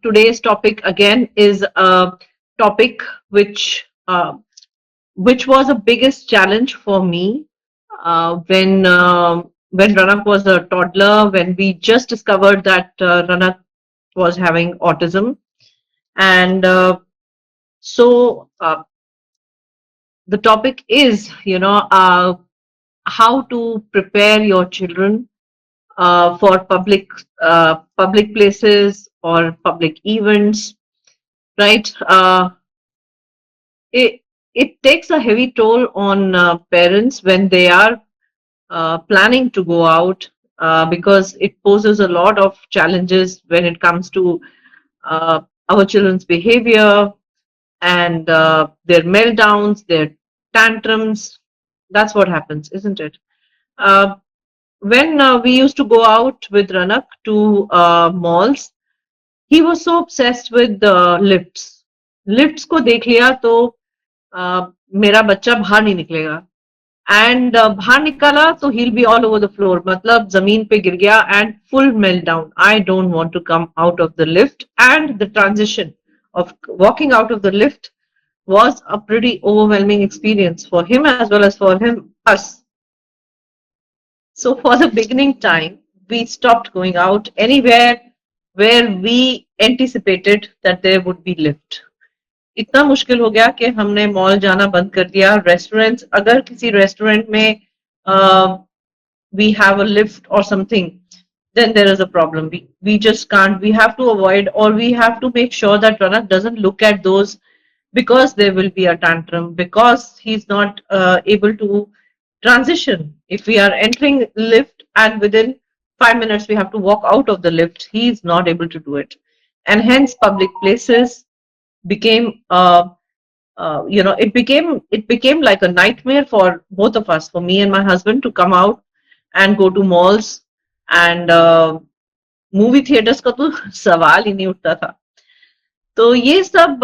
today's topic again is a topic which was a biggest challenge for me when Ranak was a toddler, when we just discovered that Ranak was having autism, and so the topic is, how to prepare your children for public places or public events, right? It it takes a heavy toll on parents when they are planning to go out because it poses a lot of challenges when it comes to uh, our children's behavior and their meltdowns, their tantrums. That's what happens, isn't it? Uh, when we used to go out with Ranak to malls, he was so obsessed with lifts. Lifts को देख लिया तो मेरा बच्चा बाहर नहीं निकलेगा and बाहर निकाला तो he'll be all over the floor, मतलब जमीन पे गिर गया and full meltdown. I don't want to come out of the lift, and the transition of walking out of the lift was a pretty overwhelming experience for him as well as for us. So for the beginning time, we stopped going out anywhere where we anticipated that there would be lift. इतना मुश्किल हो गया कि हमने mall जाना बंद कर दिया. रेस्टोरेंट्स, अगर किसी रेस्टोरेंट में we have a lift or something, then there is a problem. We just can't. We have to avoid, or we have to make sure that Ranak doesn't look at those, because there will be a tantrum, because he's not able to transition. If we are entering lift and within 5 minutes we have to walk out of the lift, he is not able to do it. And hence public places became it became like a nightmare for both of us, for me and my husband, to come out and go to malls, and movie theaters का तो सवाल ही नहीं उठता था. तो ये सब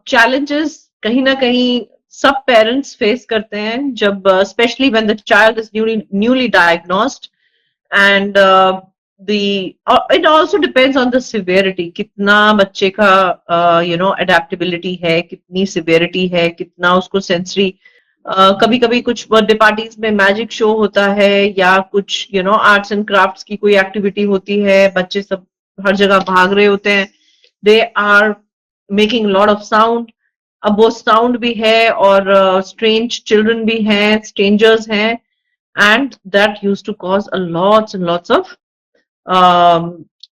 challenges कहीं ना कहीं सब parents face करते हैं जब especially when the child is newly diagnosed, and it also depends on the severity. कितना बच्चे का adaptability है, कितनी severity है, कितना उसको sensory. कभी कभी कुछ बर्थडे पार्टीज में मैजिक शो होता है या कुछ आर्ट्स एंड क्राफ्ट्स की कोई एक्टिविटी होती है, बच्चे सब हर जगह भाग रहे होते हैं, they are making lot of sound. अब वो साउंड भी है और स्ट्रेंज चिल्ड्रन भी हैं, स्ट्रेंजर्स हैं, and that use to cause a lots and lots of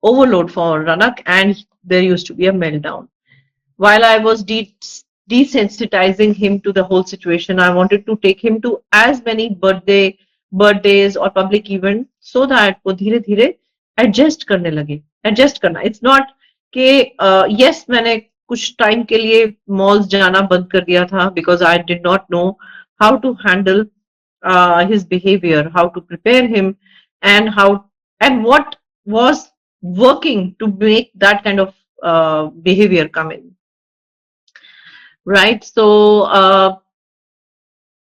overload for Ranak, and there used to be a meltdown. While I was desensitizing him to the whole situation, I wanted to take him to as many birthdays or public events so that वो धीरे धीरे adjust करने लगे. Adjust करना, it's not कि yes, मैंने कुछ time के लिए malls जाना बंद कर दिया था because I did not know how to handle his behavior, how to prepare him, and what was working to make that kind of behavior come in. Right, so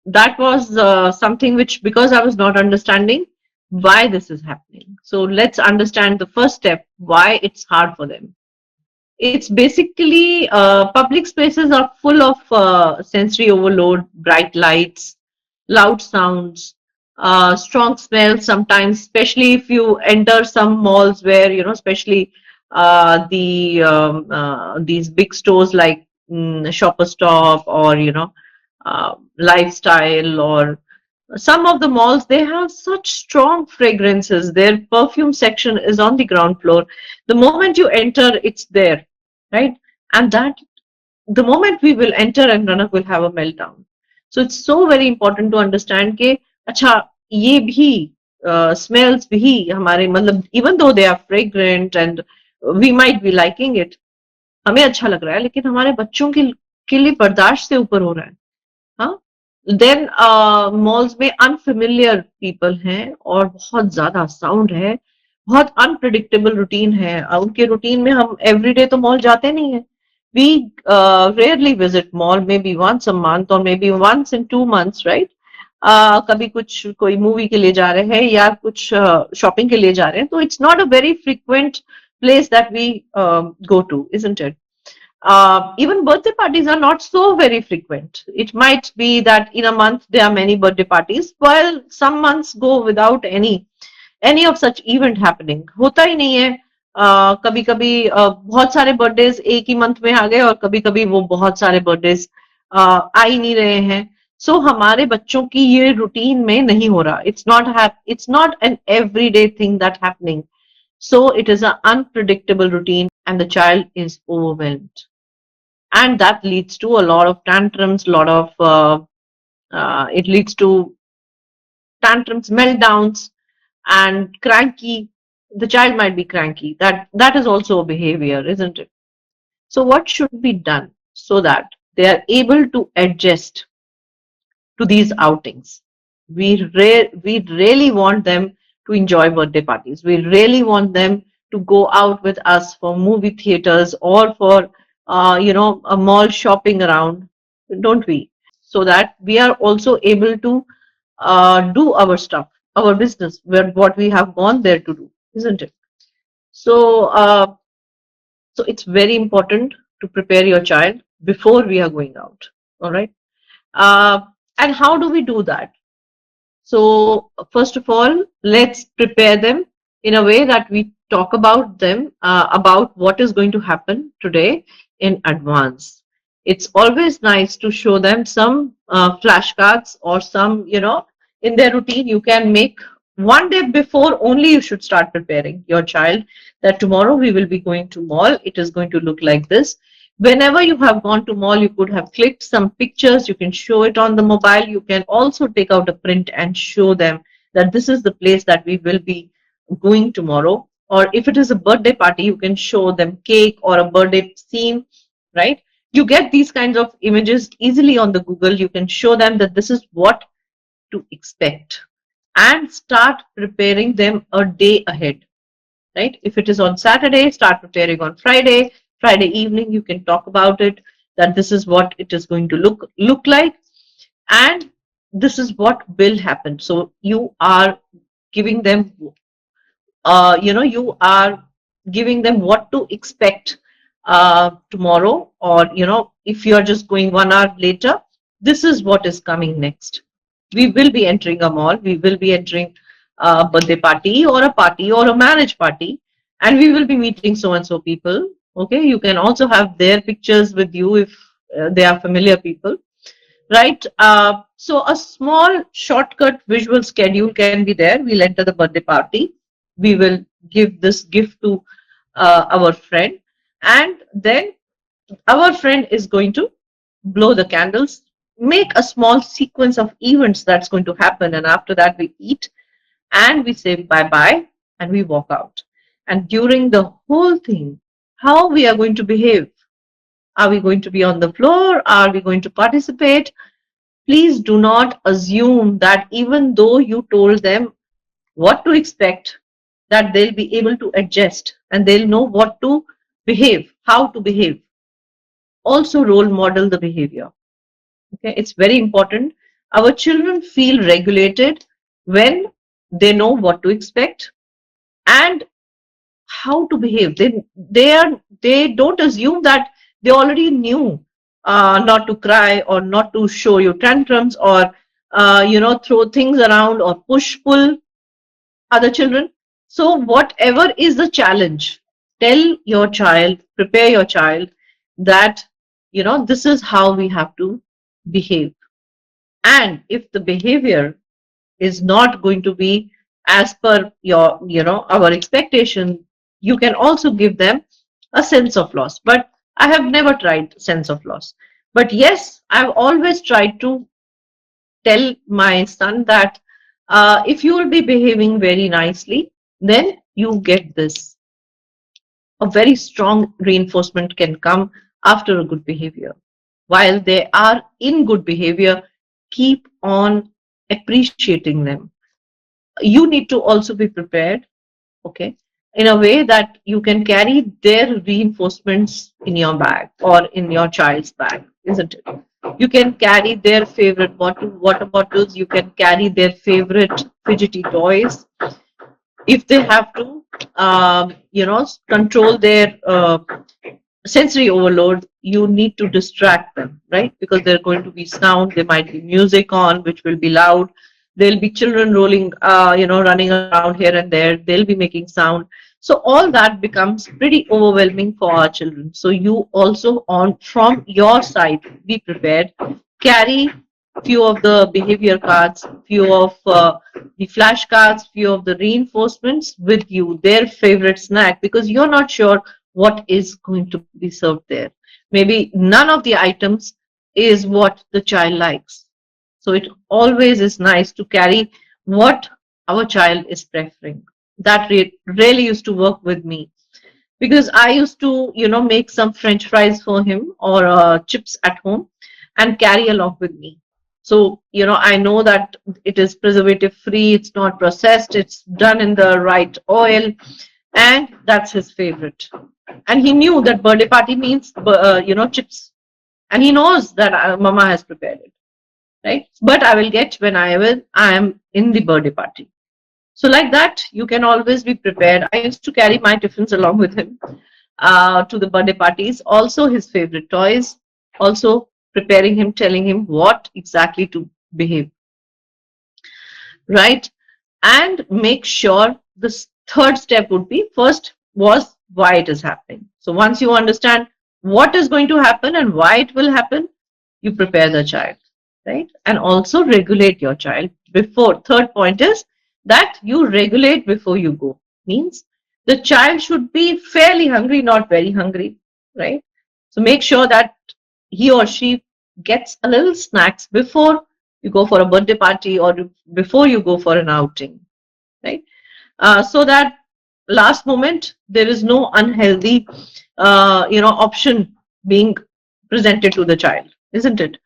that was something which, because I was not understanding why this is happening. So let's understand the first step, why it's hard for them. It's basically public spaces are full of sensory overload, bright lights, loud sounds, strong smells sometimes, especially if you enter some malls where especially these big stores like Shoppers Stop or Lifestyle, or some of the malls, they have such strong fragrances. Their perfume section is on the ground floor. The moment you enter, it's there, right? And that the moment we will enter, and Ranak will have a meltdown. So it's so very important to understand कि अच्छा ये भी smells भी हमारे, मतलब even though they are fragrant and we might be liking it, हमें अच्छा लग रहा है, लेकिन हमारे बच्चों के लिए बर्दाश्त से ऊपर हो रहा है. हाँ, देन मॉल्स में अनफेमिलियर पीपल हैं और बहुत ज्यादा साउंड है, बहुत अनप्रिडिक्टेबल रूटीन है. उनके रूटीन में हम एवरीडे तो मॉल जाते नहीं है. We rarely visit mall, maybe once a month or maybe once in 2 months, right? कभी कुछ कोई मूवी के लिए जा रहे हैं या कुछ शॉपिंग के लिए जा रहे हैं, तो it's not a very frequent place that we go to, isn't it? Even birthday parties are not so very frequent. It might be that in a month there are many birthday parties, while some months go without any of such event happening. होता ही नहीं है. कभी कभी बहुत सारे birthdays एक ही month में आ गए और कभी कभी वो बहुत सारे बर्थडेज आ ही नहीं रहे हैं. सो हमारे बच्चों की ये रूटीन में नहीं हो रहा. It's not an everyday thing that happening. So it is an unpredictable routine and the child is overwhelmed. And that leads to a lot of tantrums, it leads to tantrums, meltdowns, and cranky. The child might be cranky. That is also a behavior, isn't it? So what should be done so that they are able to adjust to these outings? We really want them to enjoy birthday parties. We really want them to go out with us for movie theaters or for a mall shopping around, don't we? So that we are also able to do our stuff, our business, what we have gone there to do, isn't it? So, so it's very important to prepare your child before we are going out. All right. Uh, and how do we do that? So, first of all, let's prepare them in a way that we talk about them, about what is going to happen today in advance. It's always nice to show them some flashcards or some, in their routine. You can make one day before only you should start preparing your child that tomorrow we will be going to mall. It is going to look like this. Whenever you have gone to mall, you could have clicked some pictures. You can show it on the mobile. You can also take out a print and show them that this is the place that we will be going tomorrow. Or if it is a birthday party, you can show them cake or a birthday scene, right? You get these kinds of images easily on the Google. You can show them that this is what to expect and start preparing them a day ahead, right? If it is on Saturday, start preparing on Friday. Friday evening, you can talk about it, that this is what it is going to look like, and this is what will happen. So you are giving them, you are giving them what to expect tomorrow, or if you are just going 1 hour later, this is what is coming next. We will be entering a mall. We will be entering a birthday party or a party or a marriage party, and we will be meeting so and so people. Okay, you can also have their pictures with you if they are familiar people, right? So a small shortcut visual schedule can be there. We'll enter the birthday party. We will give this gift to our friend, and then our friend is going to blow the candles, make a small sequence of events that's going to happen, and after that we eat and we say bye bye and we walk out. And during the whole thing, how we are going to behave? Are we going to be on the floor? Are we going to participate? Please do not assume that even though you told them what to expect, that they'll be able to adjust and they'll know what to behave, how to behave. Also role model the behavior. Okay, it's very important. Our children feel regulated when they know what to expect and how to behave. They don't assume that they already knew not to cry or not to show you tantrums or throw things around or push pull other children. So whatever is the challenge, tell your child, prepare your child that this is how we have to behave. And if the behavior is not going to be as per your our expectation, you can also give them a sense of loss. But I have never tried sense of loss, but yes, I've always tried to tell my son that if you will be behaving very nicely, then you get this. A very strong reinforcement can come after a good behavior. While they are in good behavior, keep on appreciating them. You need to also be prepared, okay, in a way that you can carry their reinforcements in your bag or in your child's bag, isn't it? You can carry their favorite water bottles, you can carry their favorite fidgety toys if they have to. control their sensory overload, you need to distract them, right? Because they're going to be sound, there might be music on, which will be loud. There'll be children rolling, running around here and there. They'll be making sound. So all that becomes pretty overwhelming for our children. So you also from your side, be prepared. Carry few of the behavior cards, few of the flashcards, few of the reinforcements with you, their favorite snack, because you're not sure what is going to be served there. Maybe none of the items is what the child likes. So it always is nice to carry what our child is preferring. That really used to work with me, because I used to, make some French fries for him or chips at home and carry along with me. So, I know that it is preservative free, it's not processed, it's done in the right oil, and that's his favorite. And he knew that birthday party means, chips. And he knows that mama has prepared it, right? But I will get when I am in the birthday party. So like that, you can always be prepared. I used to carry my tiffins along with him to the birthday parties. Also his favorite toys. Also preparing him, telling him what exactly to behave, right? And make sure the third step would be, first was why it is happening. So once you understand what is going to happen and why it will happen, you prepare the child, right? And also regulate your child before. Third point is that you regulate before you go. Means the child should be fairly hungry, not very hungry, right? So make sure that he or she gets a little snacks before you go for a birthday party or before you go for an outing, right? So that last moment there is no unhealthy, option being presented to the child, isn't it?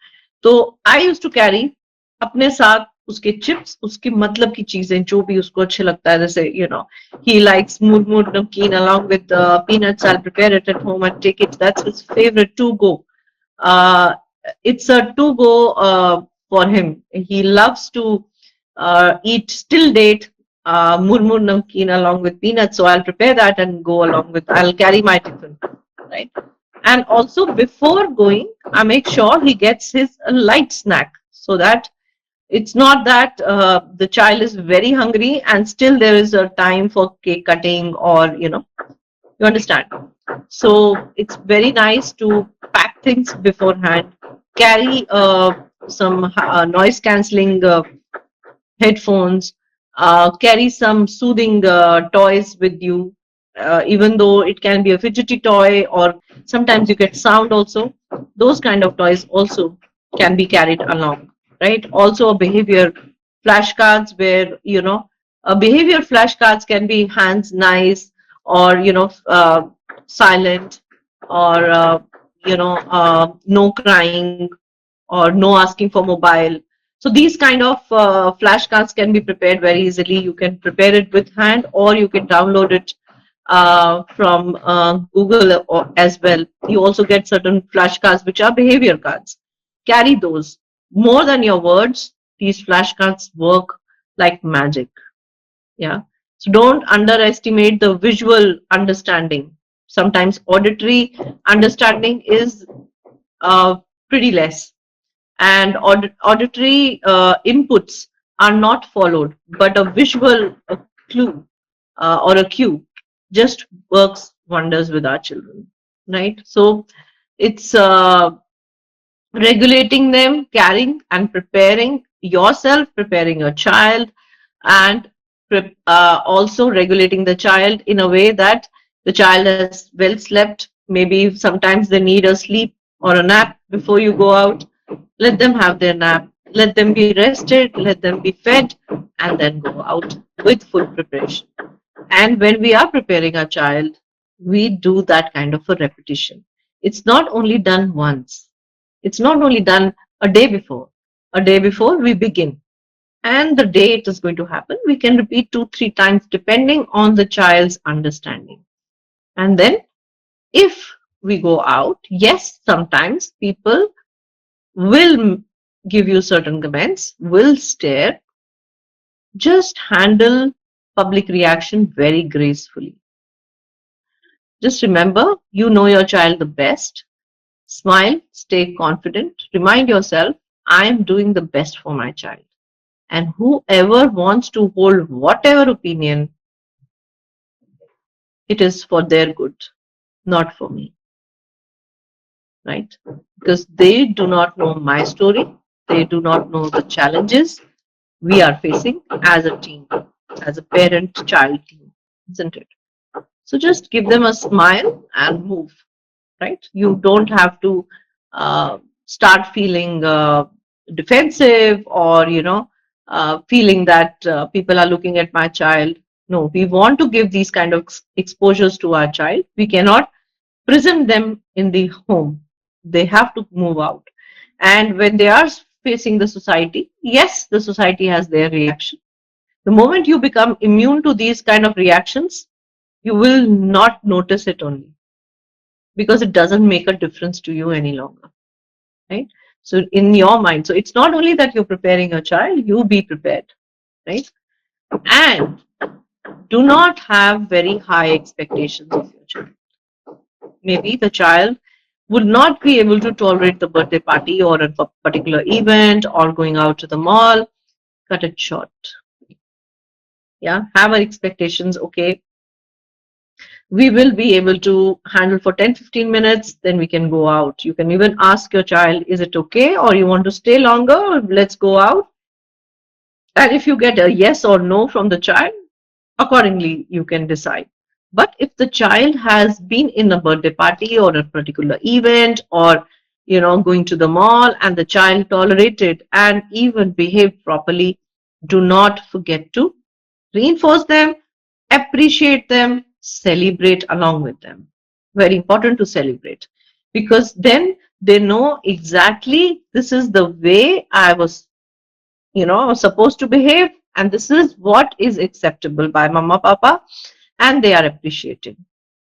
So I used to carry अपने साथ उसके chips, उसके मतलब की चीजें जो भी उसको अच्छे लगता है, जैसे he likes murmur namkeen along with peanuts. I'll prepare it at home and take it. That's his favorite to go. uh, it's a to go for him. He loves to eat still date murmur namkeen along with peanuts. So I'll prepare that and go along with. I'll carry my tiffin, right? And also before going, I make sure he gets his light snack, so that it's not that the child is very hungry and still there is a time for cake cutting, or you understand. So it's very nice to pack things beforehand. Carry some noise cancelling headphones. Carry some soothing toys with you, even though it can be a fidgety toy, or sometimes you get sound also. Those kind of toys also can be carried along, right? Also a behavior flashcards, where a behavior flashcards can be hands nice, or silent, or no crying, or no asking for mobile. So these kind of flashcards can be prepared very easily. You can prepare it with hand, or you can download it from Google as well. You also get certain flashcards which are behavior cards. Carry those. More than your words, these flashcards work like magic. Yeah. So don't underestimate the visual understanding. Sometimes auditory understanding is uh, pretty less, and auditory inputs are not followed, but a visual clue or a cue just works wonders with our children, right? So it's regulating them, carrying and preparing yourself, preparing your child, and also regulating the child in a way that the child has well slept. Maybe sometimes they need a sleep or a nap before you go out. Let them have their nap. Let them be rested. Let them be fed, and then go out with full preparation. And when we are preparing our child, we do that kind of a repetition. It's not only done once. It's not only done a day before. A day before we begin. And the day it is going to happen, we can repeat 2-3 times depending on the child's understanding. And then if we go out, yes, sometimes people will give you certain comments, will stare. Just handle public reaction very gracefully. Just remember, you know your child the best. Smile, stay confident, remind yourself, I am doing the best for my child. And whoever wants to hold whatever opinion, it is for their good, not for me, right? Because they do not know my story, they do not know the challenges we are facing as a team, as a parent child team, isn't it? So just give them a smile and move, right? You don't have to start feeling defensive or, feeling that people are looking at my child. No, we want to give these kind of exposures to our child. We cannot prison them in the home. They have to move out. And when they are facing the society, yes, the society has their reaction. The moment you become immune to these kind of reactions, you will not notice it only because it doesn't make a difference to you any longer, right? So in your mind, so it's not only that you're preparing a child, you be prepared, right? And do not have very high expectations of your child. Maybe the child would not be able to tolerate the birthday party or a particular event or going out to the mall. Cut it short. Yeah, have our expectations. Okay, we will be able to handle for 10-15 minutes, then we can go out. You can even ask your child, is it okay, or you want to stay longer? Let's go out. And if you get a yes or no from the child, accordingly you can decide. But if the child has been in a birthday party or a particular event or going to the mall and the child tolerated and even behaved properly, do not forget to reinforce them, appreciate them, celebrate along with them. Very important to celebrate, because then they know exactly this is the way I was supposed to behave, and this is what is acceptable by mama papa, and they are appreciated.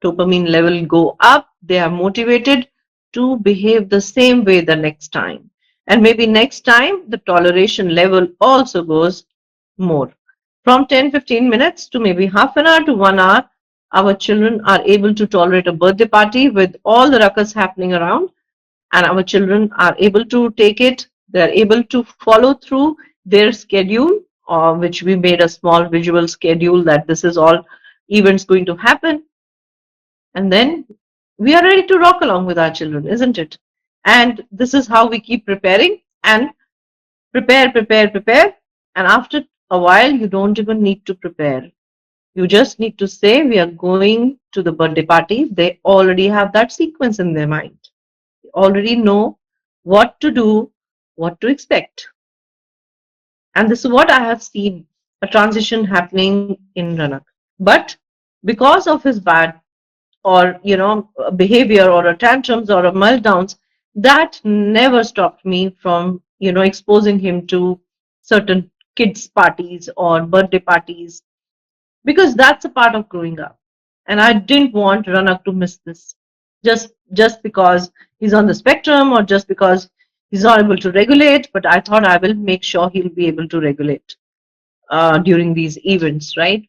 Dopamine level go up, they are motivated to behave the same way the next time, and maybe next time the toleration level also goes more, from 10-15 minutes to maybe half an hour to 1 hour. Our children are able to tolerate a birthday party with all the ruckus happening around, and our children are able to take it. They're able to follow through their schedule, which we made a small visual schedule that this is all events going to happen. And then we are ready to rock along with our children, isn't it? And this is how we keep preparing and prepare. And after a while, you don't even need to prepare. You just need to say, we are going to the birthday party. They already have that sequence in their mind. They already know what to do, what to expect. And this is what I have seen, a transition happening in Ranak. But because of his bad or behavior or a tantrums or a meltdowns, that never stopped me from exposing him to certain kids parties or birthday parties, because that's a part of growing up. And I didn't want Ranak to miss this, just because he's on the spectrum or just because he's not able to regulate. But I thought I will make sure he'll be able to regulate during these events, right?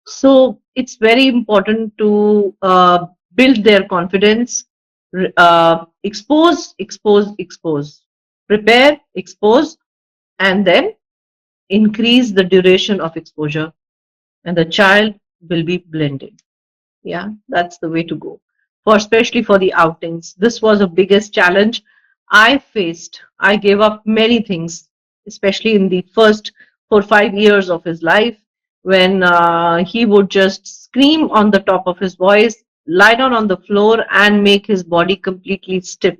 So it's very important to build their confidence, expose, prepare, expose, and then increase the duration of exposure, and the child will be blended. Yeah, that's the way to go. For especially for the outings, this was the biggest challenge I faced. I gave up many things, especially in the first 4 or 5 years of his life, when he would just scream on the top of his voice, lie down on the floor, and make his body completely stiff.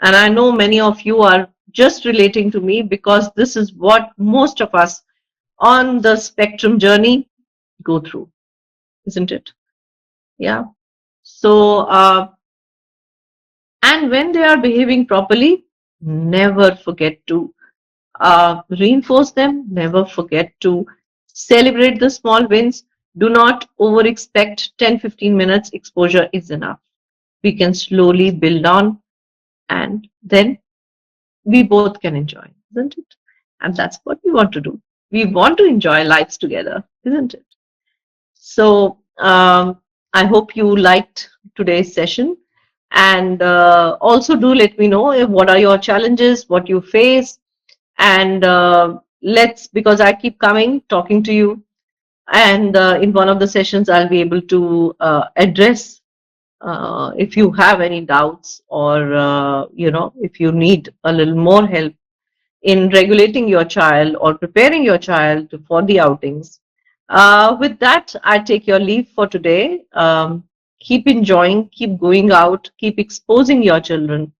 And I know many of you are just relating to me, because this is what most of us on the spectrum journey go through, isn't it? Yeah. So, and when they are behaving properly, never forget to reinforce them, never forget to celebrate the small wins. Do not over expect 10-15 minutes exposure is enough. We can slowly build on, and then we both can enjoy, isn't it? And that's what we want to do. We want to enjoy lives together. isn't it? So I hope you liked today's session. And also do let me know what are your challenges, what you face. And because I keep coming, talking to you. And in one of the sessions, I'll be able to address if you have any doubts, or if you need a little more help in regulating your child or preparing your child for the outings. With that, I take your leave for today. Keep enjoying, keep going out, keep exposing your children,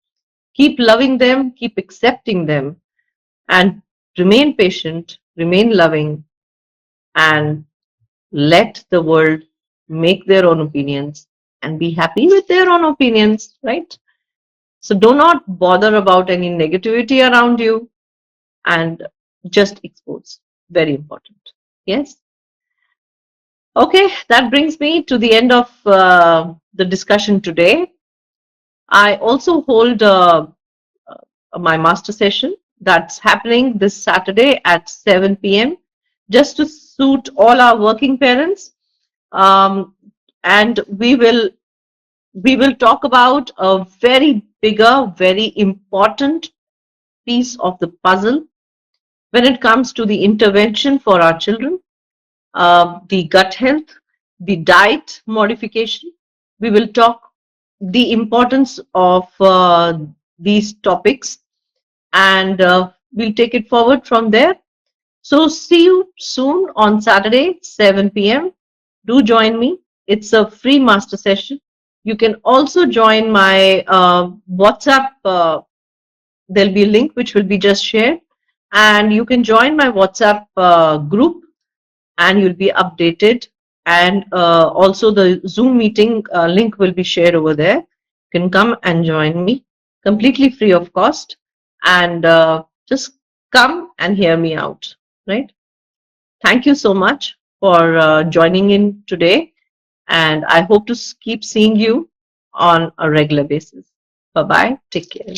keep loving them, keep accepting them, and remain patient, remain loving, and let the world make their own opinions and be happy with their own opinions, right? So do not bother about any negativity around you, and just expose. Very important. Yes. Okay, that brings me to the end of the discussion today. I also hold my master session that's happening this Saturday at 7 p.m. just to suit all our working parents. And we will talk about a very bigger, very important piece of the puzzle when it comes to the intervention for our children, the gut health, the diet modification. We will talk the importance of these topics, and we'll take it forward from there. So see you soon on Saturday, 7 p.m. Do join me. It's a free master session. You can also join my WhatsApp. There'll be a link which will be just shared, and you can join my WhatsApp group, and you'll be updated. And also the Zoom meeting link will be shared over there. You can come and join me completely free of cost, and just come and hear me out, right? Thank you so much for joining in today, and I hope to keep seeing you on a regular basis. Bye bye. Take care.